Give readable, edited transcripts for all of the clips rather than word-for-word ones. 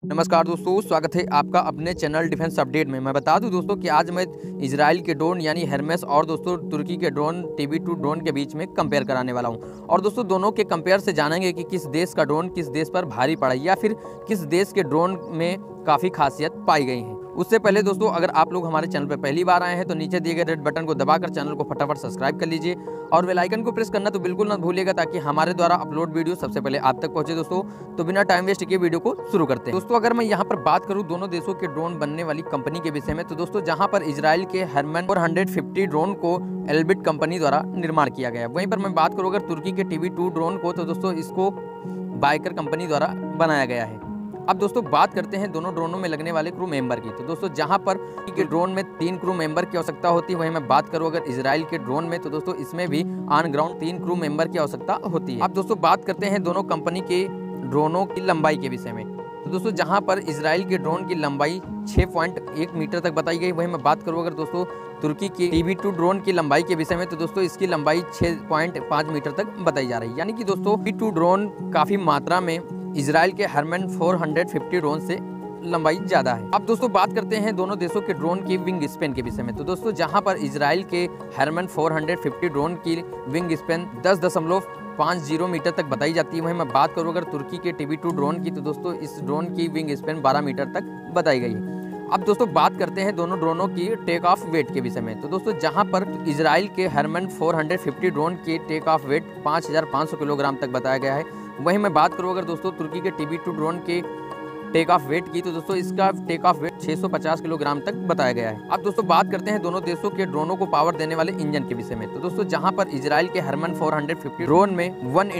नमस्कार दोस्तों, स्वागत है आपका अपने चैनल डिफेंस अपडेट में। मैं बता दूं दोस्तों कि आज मैं इजराइल के ड्रोन यानी हेरमेस और दोस्तों तुर्की के ड्रोन TB2 ड्रोन के बीच में कंपेयर कराने वाला हूं। और दोस्तों दोनों के कंपेयर से जानेंगे कि किस देश का ड्रोन किस देश पर भारी पड़ा या फिर किस देश के ड्रोन में काफ़ी खासियत पाई गई है। उससे पहले दोस्तों अगर आप लोग हमारे चैनल पर पहली बार आए हैं तो नीचे दिए गए रेड बटन को दबाकर चैनल को फटाफट सब्सक्राइब कर लीजिए और बेल आइकन को प्रेस करना तो बिल्कुल ना भूलिएगा ताकि हमारे द्वारा अपलोड वीडियो सबसे पहले आप तक पहुंचे। दोस्तों तो बिना टाइम वेस्ट किए वीडियो को शुरू करते हैं। दोस्तों अगर मैं यहाँ पर बात करूँ दोनों देशों के ड्रोन बनने वाली कंपनी के विषय में तो दोस्तों जहाँ पर इजराइल के हेरमन 450 ड्रोन को एल्बिट कंपनी द्वारा निर्माण किया गया। वहीं पर मैं बात करूँ अगर तुर्की के TB2 ड्रोन को तो दोस्तों इसको बाइकर कंपनी द्वारा बनाया गया है। अब दोस्तों बात करते हैं दोनों ड्रोनों में लगने वाले क्रू मेंबर की। तो दोस्तों जहां पर के ड्रोन में 3 क्रू मेंबर की आवश्यकता होती है, वहीं मैं बात करूं अगर इजराइल के ड्रोन में तो दोस्तों इसमें भी ऑन ग्राउंड 3 क्रू मेंबर की आवश्यकता होती है। अब दोस्तों बात करते हैं दोनों कंपनी के ड्रोनों की लंबाई के विषय में। तो दोस्तों जहां पर इजराइल के ड्रोन की लंबाई 6.1 मीटर तक बताई गई, वहीं मैं बात करूँ अगर दोस्तों तुर्की की TB2 ड्रोन की लंबाई के विषय में तो दोस्तों इसकी लंबाई 6.5 मीटर तक बताई जा रही है। यानी कि दोस्तों TB2 ड्रोन काफी मात्रा में इजराइल के हेरमन 450 ड्रोन से लंबाई ज्यादा है। अब दोस्तों बात करते हैं दोनों देशों के ड्रोन की विंग स्पेन के विषय में। तो दोस्तों जहां पर इजराइल के हेरमन 450 ड्रोन की विंग स्पेन 10.50 मीटर तक बताई जाती है, वहीं मैं बात करूं अगर तुर्की के TB2 ड्रोन की तो दोस्तों इस ड्रोन की विंग स्पेन 12 मीटर तक बताई गई है। अब दोस्तों बात करते हैं दोनों ड्रोनों की टेक ऑफ वेट के विषय में। तो दोस्तों जहां पर इजराइल के हेरमन 450 ड्रोन की टेक ऑफ वेट 5500 किलोग्राम तक बताया गया है, वहीं मैं बात करूं अगर दोस्तों तुर्की के TB2 ड्रोन के टेक ऑफ वेट की तो दोस्तों इसका टेक ऑफ वेट 650 किलोग्राम तक बताया गया है। अब दोस्तों बात करते हैं दोनों देशों के ड्रोनों को पावर देने वाले इंजन के विषय में। तो दोस्तों जहां पर इजराइल के हेरमन 450 ड्रोन में 1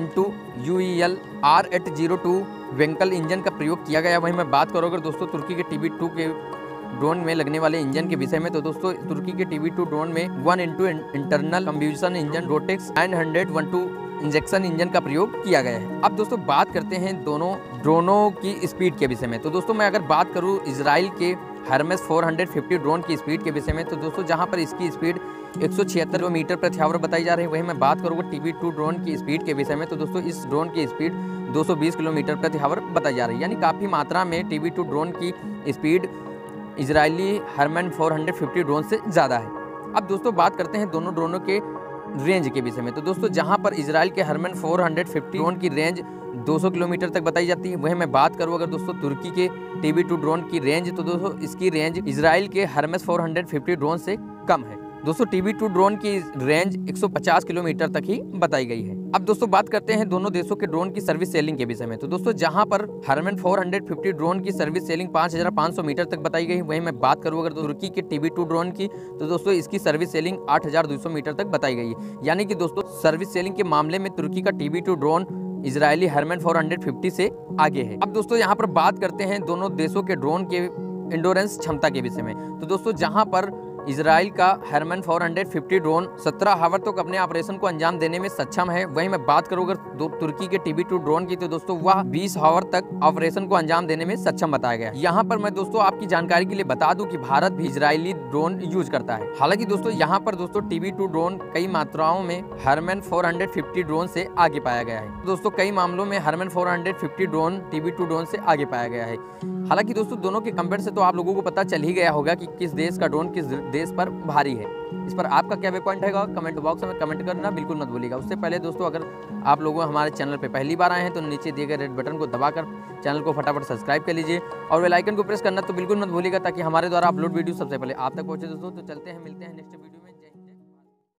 UEL R802 वेंकल इंजन का प्रयोग किया गया, वहीं मैं बात करूँ अगर दोस्तों तुर्की के TB2 के ड्रोन में लगने वाले इंजन के विषय में तो दोस्तों तुर्की के TB2 ड्रोन में 1 internal combustion engine Rotex 912 injection engine का प्रयोग किया गया है। अब दोस्तों बात करते हैं दोनों ड्रोनों की स्पीड के विषय में। तो दोस्तों मैं अगर बात करूं इजराइल के हेरमेस 450 ड्रोन की स्पीड के विषय में तो दोस्तों जहां पर इसकी स्पीड 176 किलोमीटर प्रति आवर बताई जा रही है, वहीं मैं बात करूँगा TB2 ड्रोन की स्पीड के विषय में तो दोस्तों इस ड्रोन की स्पीड 220 किलोमीटर प्रति आवर बताई जा रही है। यानी काफ़ी मात्रा में TB2 ड्रोन की स्पीड इजरायली हेरमन 450 ड्रोन से ज़्यादा है। अब दोस्तों बात करते हैं दोनों ड्रोनों के रेंज के विषय में। तो दोस्तों जहां पर इजराइल के हेरमन 450 ड्रोन की रेंज 200 किलोमीटर तक बताई जाती है, वहीं मैं बात करूं अगर दोस्तों तुर्की के TB2 ड्रोन की रेंज तो दोस्तों इसकी रेंज इजराइल के हेरमेस 450 ड्रोन से कम है। दोस्तों TB2 ड्रोन की रेंज 150 किलोमीटर तक ही बताई गई है। अब दोस्तों बात करते हैं दोनों देशों के ड्रोन की सर्विस सेलिंग के विषय में। तो दोस्तों जहां पर हेरमन 450 ड्रोन की सर्विस सेलिंग 5500 मीटर तक बताई गई, वहीं मैं बात करूं अगर तुर्की के TB2 ड्रोन की तो दोस्तों इसकी सर्विस सेलिंग 8200 मीटर तक बताई गई है। यानी कि दोस्तों सर्विस सेलिंग के मामले में तुर्की का TB2 ड्रोन इजरायली हेरमन 450 से आगे है। अब दोस्तों यहाँ पर बात करते हैं दोनों देशों के ड्रोन के इंडोरेंस क्षमता के विषय में। तो दोस्तों जहां पर इजराइल का हेरमन 450 ड्रोन 17 आवर तक अपने ऑपरेशन को अंजाम देने में सक्षम है, वहीं मैं बात करूँ अगर तुर्की के TB2 ड्रोन की तो दोस्तों वह 20 आवर तक ऑपरेशन को अंजाम देने में सक्षम बताया गया। यहाँ पर मैं दोस्तों आपकी जानकारी के लिए बता दूं कि भारत भी इजरायली ड्रोन यूज करता है। हालांकि दोस्तों यहाँ पर दोस्तों TB2 ड्रोन कई मात्राओं में हेरमन 450 ड्रोन से आगे पाया गया है। दोस्तों कई मामलों में हेरमन 450 ड्रोन TB2 ड्रोन से आगे पाया गया है। हालांकि दोस्तों दोनों के कंपेयर से तो आप लोगों को पता चल ही गया होगा कि किस देश का ड्रोन किस देश पर भारी है। इस पर आपका क्या पॉइंट है कमेंट बॉक्स में कमेंट करना बिल्कुल मत भूलिएगा। उससे पहले दोस्तों अगर आप लोग हमारे चैनल पे पहली बार आए हैं तो नीचे दिए गए रेड बटन को दबाकर चैनल को फटाफट सब्सक्राइब कर लीजिए और बेल आइकन को प्रेस करना तो बिल्कुल मत भूलिएगा ताकि हमारे द्वारा अपलोड वीडियो सबसे पहले आप तक पहुंचे। दोस्तों तो चलते हैं, मिलते हैं नेक्स्ट वीडियो में।